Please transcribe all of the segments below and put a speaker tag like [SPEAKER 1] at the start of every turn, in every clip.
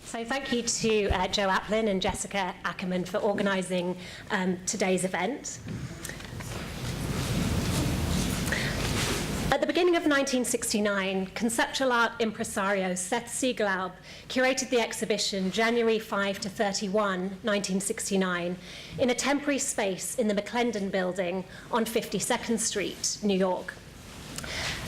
[SPEAKER 1] So thank you to Jo Applin and Jessica Ackerman for organising today's event. At the beginning of 1969, conceptual art impresario Seth Siegelaub curated the exhibition January 5 to 31, 1969, in a temporary space in the McClendon building on 52nd Street, New York.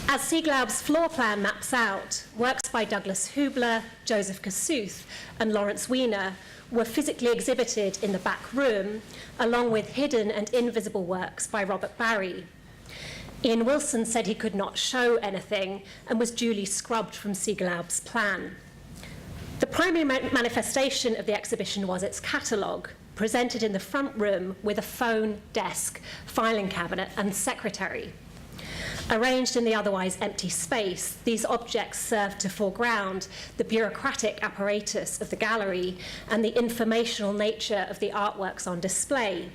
[SPEAKER 1] As Siegelaub's floor plan maps out, works by Douglas Hubler, Joseph Kossuth, and Lawrence Weiner were physically exhibited in the back room, along with hidden and invisible works by Robert Barry. Ian Wilson said he could not show anything and was duly scrubbed from Siegelaub's plan. The primary manifestation of the exhibition was its catalogue, presented in the front room with a phone, desk, filing cabinet, and secretary. Arranged in the otherwise empty space, these objects served to foreground the bureaucratic apparatus of the gallery and the informational nature of the artworks on display.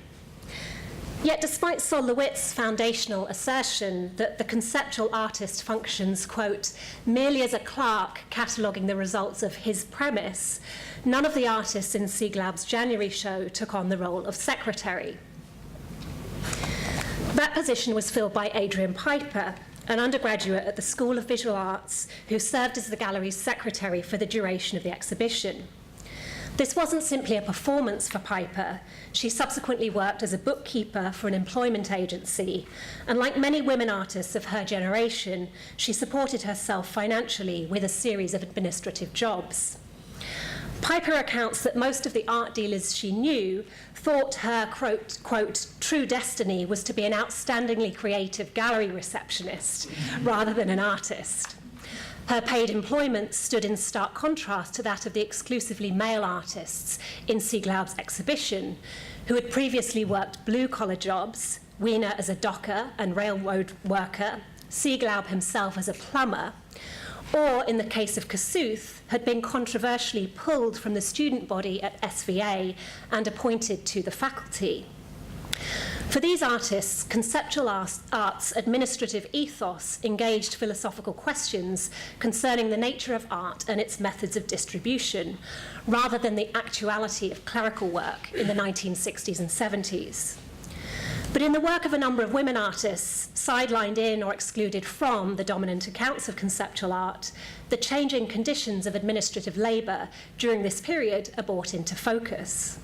[SPEAKER 1] Yet despite Sol LeWitt's foundational assertion that the conceptual artist functions, quote, merely as a clerk cataloguing the results of his premise, none of the artists in Siegelaub's January show took on the role of secretary. That position was filled by Adrian Piper, an undergraduate at the School of Visual Arts who served as the gallery's secretary for the duration of the exhibition. This wasn't simply a performance for Piper. She subsequently worked as a bookkeeper for an employment agency, and like many women artists of her generation, she supported herself financially with a series of administrative jobs. Piper recounts that most of the art dealers she knew thought her, quote, true destiny was to be an outstandingly creative gallery receptionist rather than an artist. Her paid employment stood in stark contrast to that of the exclusively male artists in Siegelaub's exhibition, who had previously worked blue-collar jobs, Weiner as a docker and railroad worker, Siegelaub himself as a plumber, or, in the case of Kossuth, had been controversially pulled from the student body at SVA and appointed to the faculty. For these artists, conceptual art's administrative ethos engaged philosophical questions concerning the nature of art and its methods of distribution, rather than the actuality of clerical work in the 1960s and 70s. But in the work of a number of women artists, sidelined in or excluded from the dominant accounts of conceptual art, the changing conditions of administrative labour during this period are brought into focus.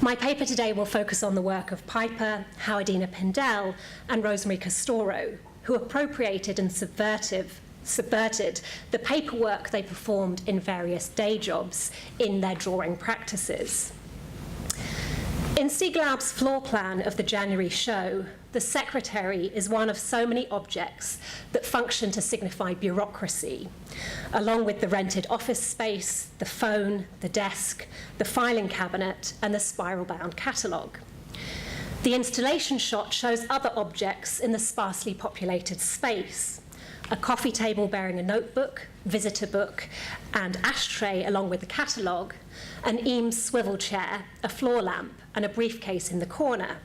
[SPEAKER 1] My paper today will focus on the work of Piper, Howardena Pindell, and Rosemarie Castoro, who appropriated and subverted the paperwork they performed in various day jobs in their drawing practices. In Siegelaub's floor plan of the January show, the secretary is one of so many objects that function to signify bureaucracy, along with the rented office space, the phone, the desk, the filing cabinet, and the spiral-bound catalogue. The installation shot shows other objects in the sparsely populated space: a coffee table bearing a notebook, visitor book, and ashtray along with the catalogue, an Eames swivel chair, a floor lamp, and a briefcase in the corner.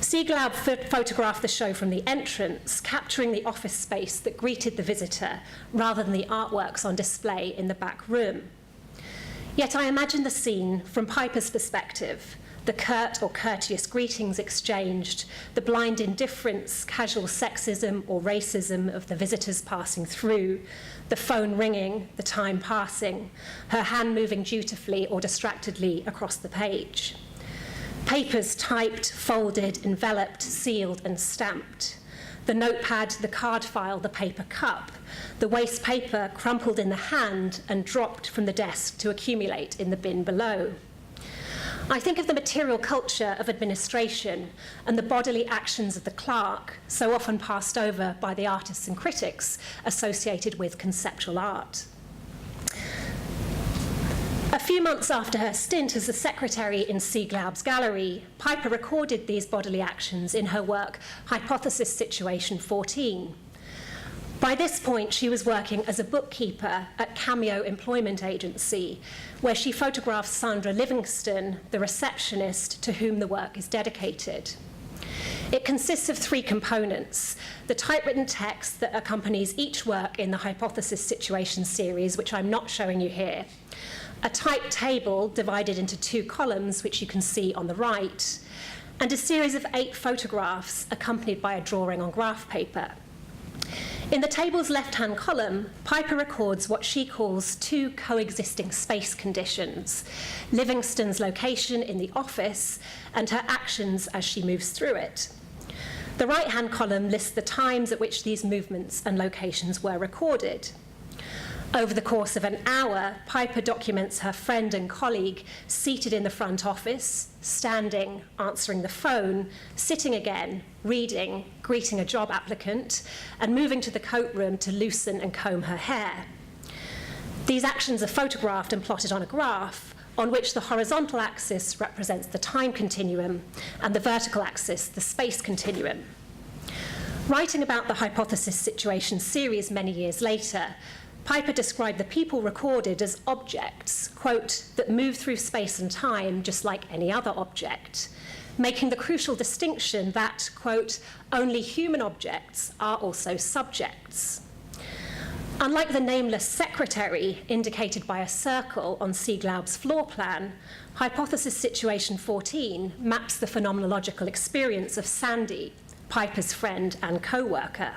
[SPEAKER 1] Siegelaub photographed the show from the entrance, capturing the office space that greeted the visitor rather than the artworks on display in the back room. Yet I imagine the scene from Piper's perspective: the curt or courteous greetings exchanged, the blind indifference, casual sexism or racism of the visitors passing through, the phone ringing, the time passing, her hand moving dutifully or distractedly across the page. Papers typed, folded, enveloped, sealed, and stamped. The notepad, the card file, the paper cup, the waste paper crumpled in the hand and dropped from the desk to accumulate in the bin below. I think of the material culture of administration and the bodily actions of the clerk, so often passed over by the artists and critics associated with conceptual art. A few months after her stint as a secretary in Siegelaub's gallery, Piper recorded these bodily actions in her work Hypothesis Situation 14. By this point, she was working as a bookkeeper at Cameo Employment Agency, where she photographed Sandra Livingston, the receptionist to whom the work is dedicated. It consists of three components: the typewritten text that accompanies each work in the Hypothesis Situation series, which I'm not showing you here, a typed table divided into 2 columns, which you can see on the right, and a series of 8 photographs accompanied by a drawing on graph paper. In the table's left-hand column, Piper records what she calls 2 coexisting space conditions: Livingston's location in the office and her actions as she moves through it. The right-hand column lists the times at which these movements and locations were recorded. Over the course of an hour, Piper documents her friend and colleague seated in the front office, standing, answering the phone, sitting again, reading, greeting a job applicant, and moving to the coat room to loosen and comb her hair. These actions are photographed and plotted on a graph, on which the horizontal axis represents the time continuum and the vertical axis the space continuum. Writing about the hypothesis situation series many years later, Piper described the people recorded as objects, quote, that move through space and time just like any other object, making the crucial distinction that, quote, only human objects are also subjects. Unlike the nameless secretary indicated by a circle on Sieglaub's floor plan, hypothesis situation 14 maps the phenomenological experience of Sandy, Piper's friend and co-worker.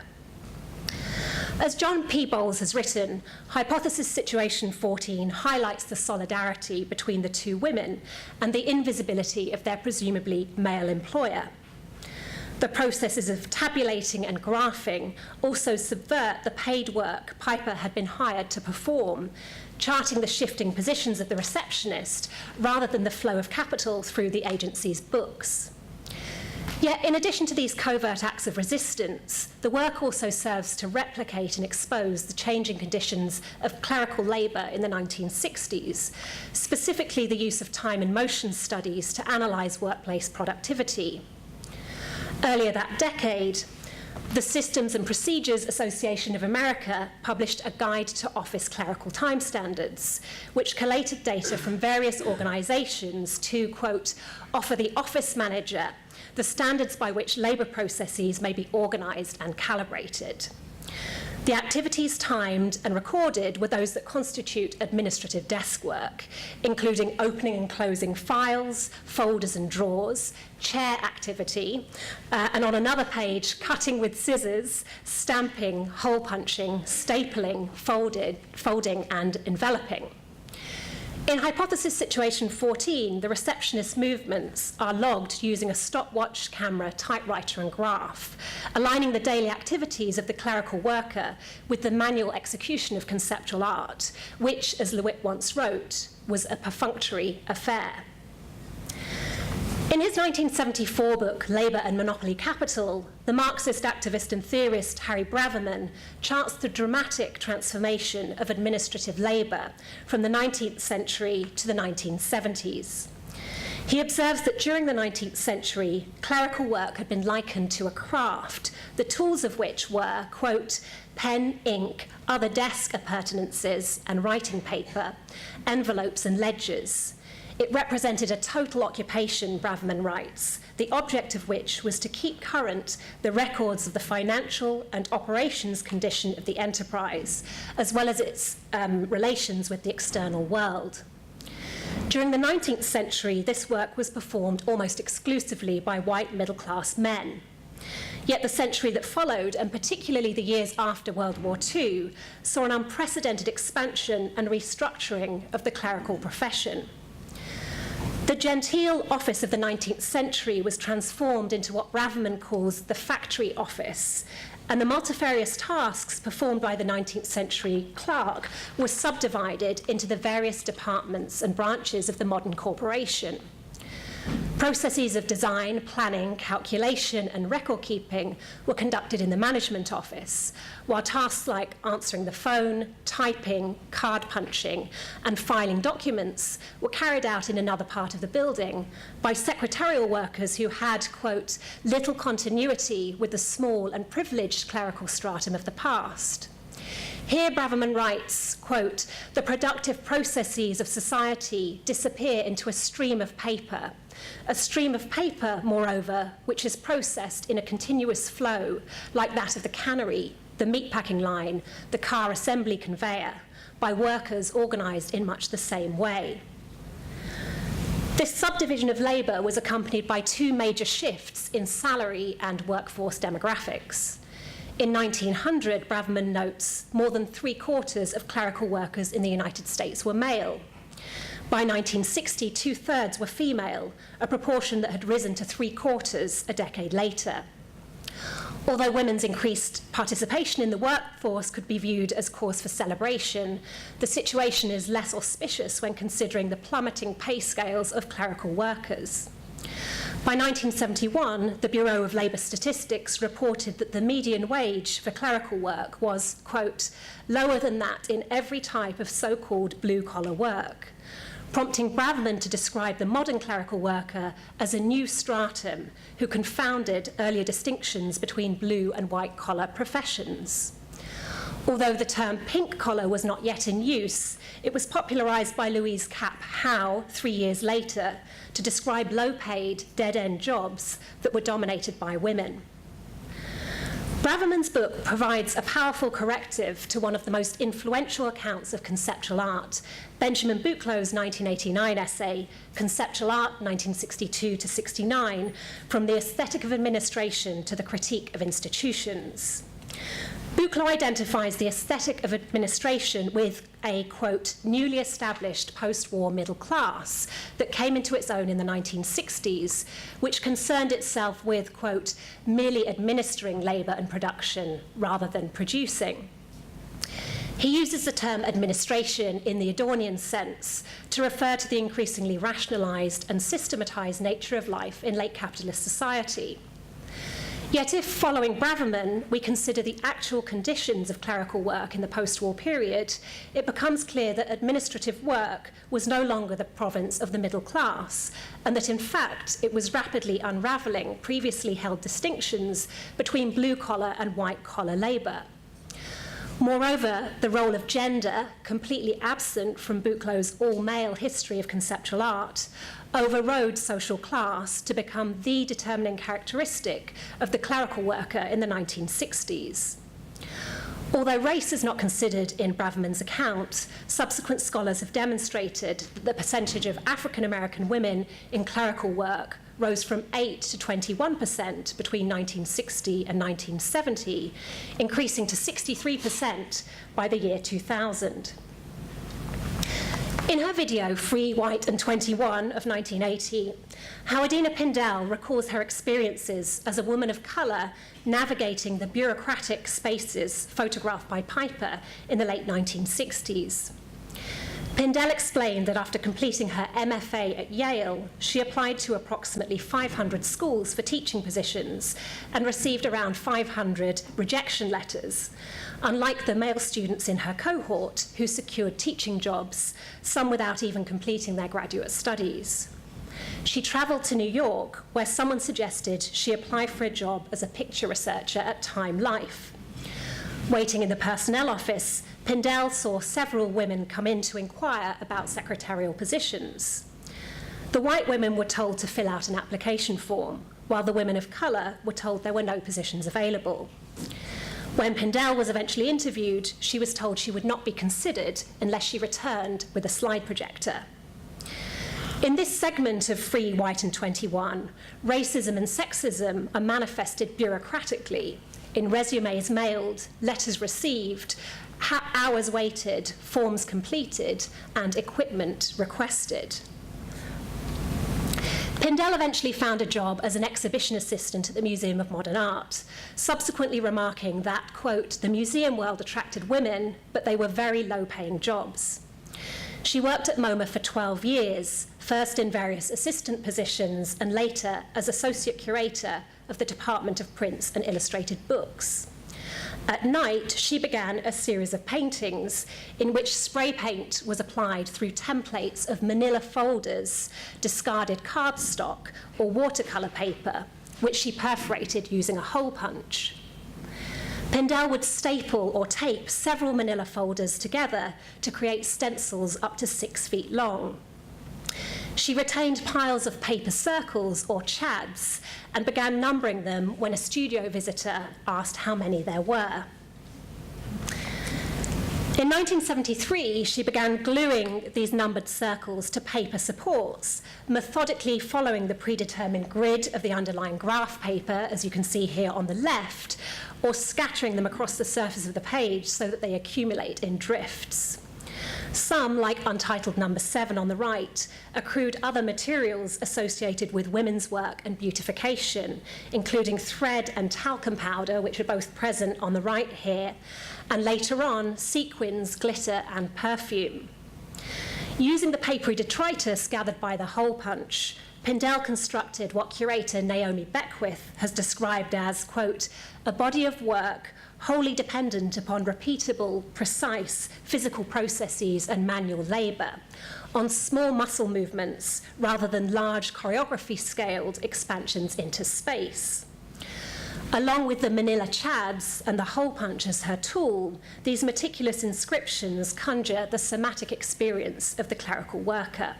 [SPEAKER 1] As John P. Bowles has written, hypothesis situation 14 highlights the solidarity between the 2 women and the invisibility of their presumably male employer. The processes of tabulating and graphing also subvert the paid work Piper had been hired to perform, charting the shifting positions of the receptionist rather than the flow of capital through the agency's books. Yet, in addition to these covert acts of resistance, the work also serves to replicate and expose the changing conditions of clerical labour in the 1960s, specifically the use of time and motion studies to analyse workplace productivity. Earlier that decade, the Systems and Procedures Association of America published a guide to office clerical time standards, which collated data from various organisations to, quote, offer the office manager the standards by which labour processes may be organised and calibrated. The activities timed and recorded were those that constitute administrative desk work, including opening and closing files, folders and drawers, chair activity, and on another page, cutting with scissors, stamping, hole punching, stapling, folding and enveloping. In hypothesis situation 14, the receptionist movements are logged using a stopwatch, camera, typewriter and graph, aligning the daily activities of the clerical worker with the manual execution of conceptual art, which, as Lovatt once wrote, was a perfunctory affair. In his 1974 book, Labour and Monopoly Capital, the Marxist activist and theorist Harry Braverman charts the dramatic transformation of administrative labour from the 19th century to the 1970s. He observes that during the 19th century, clerical work had been likened to a craft, the tools of which were, quote, pen, ink, other desk appurtenances and writing paper, envelopes and ledgers. It represented a total occupation, Braverman writes, the object of which was to keep current the records of the financial and operations condition of the enterprise, as well as its relations with the external world. During the 19th century, this work was performed almost exclusively by white middle-class men. Yet the century that followed, and particularly the years after World War II, saw an unprecedented expansion and restructuring of the clerical profession. The genteel office of the 19th century was transformed into what Braverman calls the factory office, and the multifarious tasks performed by the 19th century clerk were subdivided into the various departments and branches of the modern corporation. Processes of design, planning, calculation, and record keeping were conducted in the management office, while tasks like answering the phone, typing, card punching, and filing documents were carried out in another part of the building by secretarial workers who had, quote, little continuity with the small and privileged clerical stratum of the past. Here, Braverman writes, quote, the productive processes of society disappear into a stream of paper, moreover, which is processed in a continuous flow, like that of the cannery, the meatpacking line, the car assembly conveyor, by workers organised in much the same way. This subdivision of labour was accompanied by two major shifts in salary and workforce demographics. In 1900, Braverman notes, more than 3/4 of clerical workers in the United States were male. By 1960, 2/3 were female, a proportion that had risen to 3/4 a decade later. Although women's increased participation in the workforce could be viewed as cause for celebration, the situation is less auspicious when considering the plummeting pay scales of clerical workers. By 1971, the Bureau of Labour Statistics reported that the median wage for clerical work was, quote, lower than that in every type of so-called blue-collar work, prompting Braverman to describe the modern clerical worker as a new stratum who confounded earlier distinctions between blue and white-collar professions. Although the term pink collar was not yet in use, it was popularised by Louise Cap Howe 3 years later to describe low-paid, dead-end jobs that were dominated by women. Braverman's book provides a powerful corrective to one of the most influential accounts of conceptual art, Benjamin Bucklow's 1989 essay, Conceptual Art 1962 to 69, From the Aesthetic of Administration to the Critique of Institutions. Buchlow identifies the aesthetic of administration with a, quote, newly established post-war middle class that came into its own in the 1960s, which concerned itself with, quote, merely administering labour and production rather than producing. He uses the term administration in the Adornian sense to refer to the increasingly rationalised and systematised nature of life in late capitalist society. Yet if, following Braverman, we consider the actual conditions of clerical work in the post-war period, it becomes clear that administrative work was no longer the province of the middle class, and that in fact it was rapidly unravelling previously held distinctions between blue-collar and white-collar labour. Moreover, the role of gender, completely absent from Bucklow's all-male history of conceptual art, overrode social class to become the determining characteristic of the clerical worker in the 1960s. Although race is not considered in Braverman's account, subsequent scholars have demonstrated that the percentage of African American women in clerical work rose from 8 to 21% between 1960 and 1970, increasing to 63% by the year 2000. In her video, Free, White and 21 of 1980, Howardena Pindell recalls her experiences as a woman of colour navigating the bureaucratic spaces photographed by Piper in the late 1960s. Pindell explained that after completing her MFA at Yale, she applied to approximately 500 schools for teaching positions and received around 500 rejection letters, unlike the male students in her cohort who secured teaching jobs, some without even completing their graduate studies. She travelled to New York, where someone suggested she apply for a job as a picture researcher at Time Life. Waiting in the personnel office, Pindell saw several women come in to inquire about secretarial positions. The white women were told to fill out an application form, while the women of colour were told there were no positions available. When Pindell was eventually interviewed, she was told she would not be considered unless she returned with a slide projector. In this segment of Free, White and 21, racism and sexism are manifested bureaucratically in resumes mailed, letters received, hours waited, forms completed, and equipment requested. Pindell eventually found a job as an exhibition assistant at the Museum of Modern Art, subsequently remarking that, quote, the museum world attracted women, but they were very low-paying jobs. She worked at MoMA for 12 years, first in various assistant positions and later as associate curator of the Department of Prints and Illustrated Books. At night, she began a series of paintings in which spray paint was applied through templates of manila folders, discarded cardstock, or watercolour paper, which she perforated using a hole punch. Pindell would staple or tape several manila folders together to create stencils up to 6 feet long. She retained piles of paper circles or chads and began numbering them when a studio visitor asked how many there were. In 1973, she began gluing these numbered circles to paper supports, methodically following the predetermined grid of the underlying graph paper, as you can see here on the left, or scattering them across the surface of the page so that they accumulate in drifts. Some, like Untitled Number 7 on the right, accrued other materials associated with women's work and beautification, including thread and talcum powder, which are both present on the right here, and later on, sequins, glitter, and perfume. Using the papery detritus gathered by the hole punch, Pindell constructed what curator Naomi Beckwith has described as, quote, a body of work wholly dependent upon repeatable, precise physical processes and manual labour, on small muscle movements rather than large choreography-scaled expansions into space. Along with the manila chads and the hole punch as her tool, these meticulous inscriptions conjure the somatic experience of the clerical worker.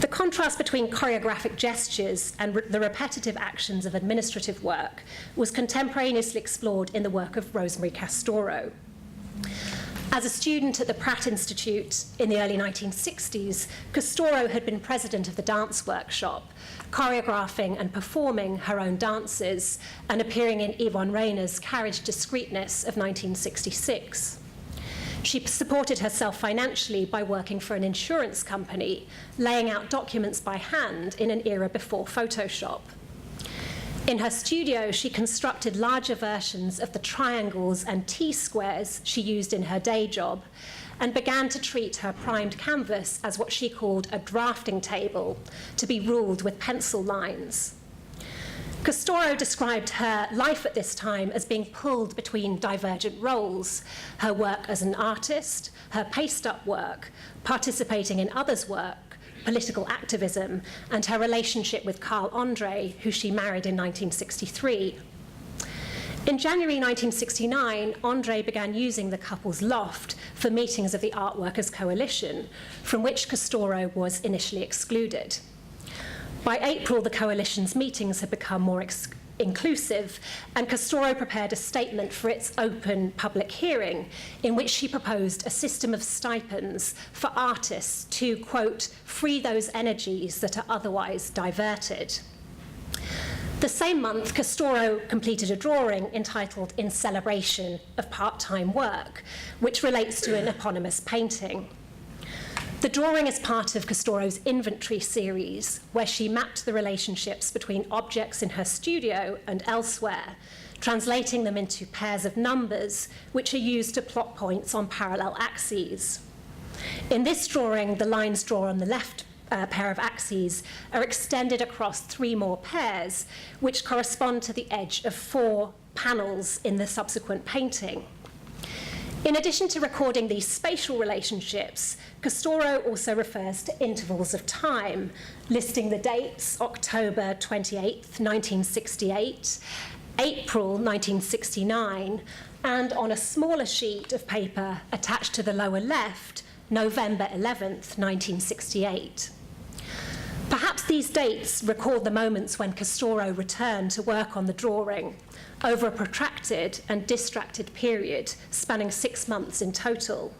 [SPEAKER 1] The contrast between choreographic gestures and the repetitive actions of administrative work was contemporaneously explored in the work of Rosemarie Castoro. As a student at the Pratt Institute in the early 1960s, Castoro had been president of the dance workshop, choreographing and performing her own dances and appearing in Yvonne Rayner's Carriage Discreetness of 1966. She supported herself financially by working for an insurance company, laying out documents by hand in an era before Photoshop. In her studio, she constructed larger versions of the triangles and T-squares she used in her day job, and began to treat her primed canvas as what she called a drafting table, to be ruled with pencil lines. Castoro described her life at this time as being pulled between divergent roles, her work as an artist, her paste-up work, participating in others' work, political activism, and her relationship with Carl Andre, who she married in 1963. In January 1969, Andre began using the couple's loft for meetings of the Art Workers Coalition, from which Castoro was initially excluded. By April, the coalition's meetings had become more inclusive, and Castoro prepared a statement for its open public hearing, in which she proposed a system of stipends for artists to, quote, free those energies that are otherwise diverted. The same month, Castoro completed a drawing entitled In Celebration of Part-Time Work, which relates to an eponymous painting. The drawing is part of Castoro's inventory series, where she mapped the relationships between objects in her studio and elsewhere, translating them into pairs of numbers, which are used to plot points on parallel axes. In this drawing, the lines drawn on the left pair of axes are extended across 3 more pairs, which correspond to the edge of 4 panels in the subsequent painting. In addition to recording these spatial relationships, Castoro also refers to intervals of time, listing the dates October 28, 1968, April 1969, and on a smaller sheet of paper attached to the lower left, November 11th, 1968. Perhaps these dates record the moments when Castoro returned to work on the drawing over a protracted and distracted period spanning 6 months in total.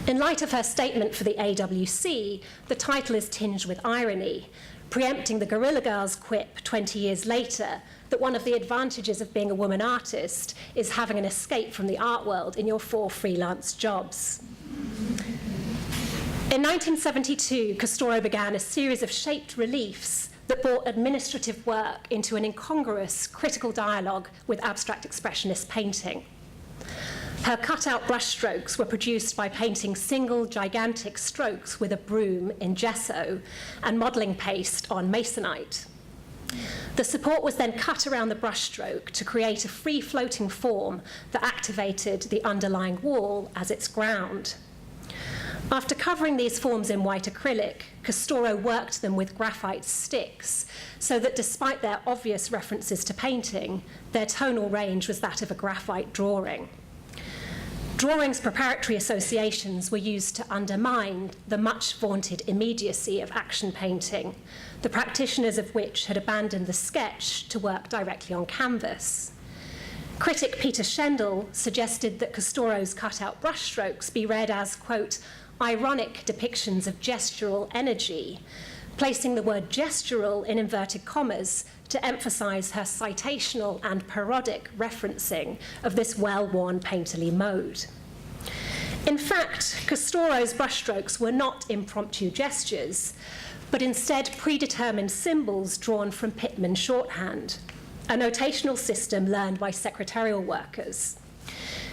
[SPEAKER 1] In light of her statement for the AWC, the title is tinged with irony, preempting the Guerrilla Girls quip 20 years later that one of the advantages of being a woman artist is having an escape from the art world in your 4 freelance jobs. In 1972, Castoro began a series of shaped reliefs that brought administrative work into an incongruous, critical dialogue with abstract expressionist painting. Her cut-out brushstrokes were produced by painting single, gigantic strokes with a broom in gesso and modelling paste on masonite. The support was then cut around the brushstroke to create a free-floating form that activated the underlying wall as its ground. After covering these forms in white acrylic, Castoro worked them with graphite sticks so that despite their obvious references to painting, their tonal range was that of a graphite drawing. Drawing's preparatory associations were used to undermine the much vaunted immediacy of action painting, the practitioners of which had abandoned the sketch to work directly on canvas. Critic Peter Schendel suggested that Castoro's cut-out brushstrokes be read as, quote, ironic depictions of gestural energy, placing the word gestural in inverted commas to emphasize her citational and parodic referencing of this well-worn painterly mode. In fact, Castoro's brushstrokes were not impromptu gestures, but instead predetermined symbols drawn from Pitman shorthand, a notational system learned by secretarial workers.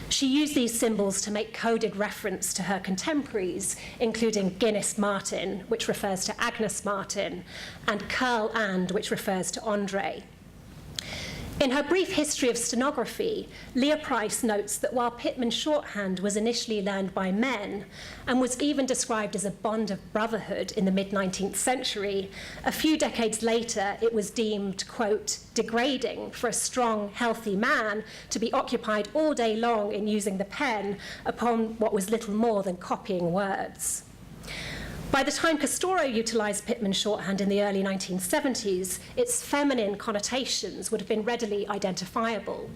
[SPEAKER 1] She used these symbols to make coded reference to her contemporaries, including Guinness Martin, which refers to Agnes Martin, and Curl And, which refers to Andre. In her brief history of stenography, Leah Price notes that while Pitman shorthand was initially learned by men and was even described as a bond of brotherhood in the mid-19th century, a few decades later it was deemed, quote, degrading for a strong, healthy man to be occupied all day long in using the pen upon what was little more than copying words. By the time Castoro utilised Pitman shorthand in the early 1970s, its feminine connotations would have been readily identifiable,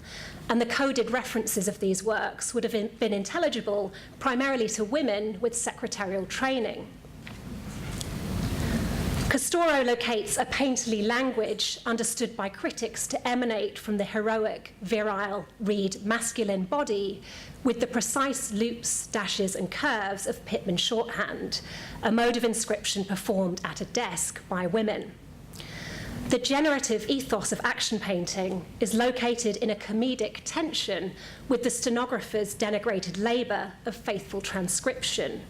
[SPEAKER 1] and the coded references of these works would have been intelligible primarily to women with secretarial training. Castoro locates a painterly language understood by critics to emanate from the heroic, virile, reed, masculine body with the precise loops, dashes, and curves of Pitman shorthand, a mode of inscription performed at a desk by women. The generative ethos of action painting is located in a comedic tension with the stenographer's denigrated labour of faithful transcription,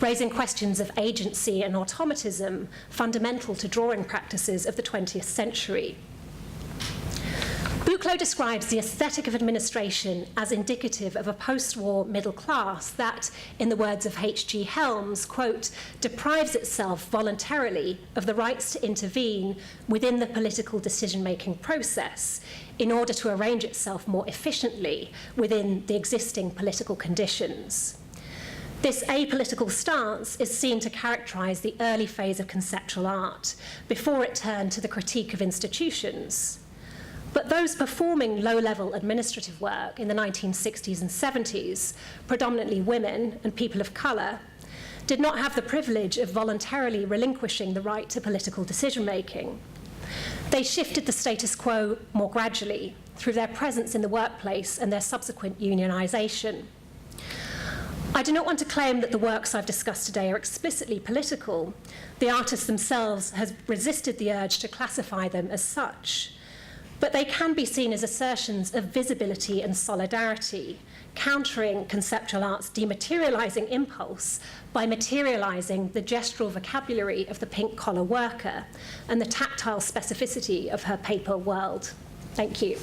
[SPEAKER 1] raising questions of agency and automatism fundamental to drawing practices of the 20th century. Buchloh describes the aesthetic of administration as indicative of a post-war middle class that, in the words of H.G. Helms, quote, deprives itself voluntarily of the rights to intervene within the political decision-making process in order to arrange itself more efficiently within the existing political conditions. This apolitical stance is seen to characterize the early phase of conceptual art, before it turned to the critique of institutions. But those performing low-level administrative work in the 1960s and 70s, predominantly women and people of colour, did not have the privilege of voluntarily relinquishing the right to political decision-making. They shifted the status quo more gradually through their presence in the workplace and their subsequent unionisation. I do not want to claim that the works I've discussed today are explicitly political. The artists themselves have resisted the urge to classify them as such. But they can be seen as assertions of visibility and solidarity, countering conceptual art's dematerializing impulse by materializing the gestural vocabulary of the pink-collar worker and the tactile specificity of her paper world. Thank you.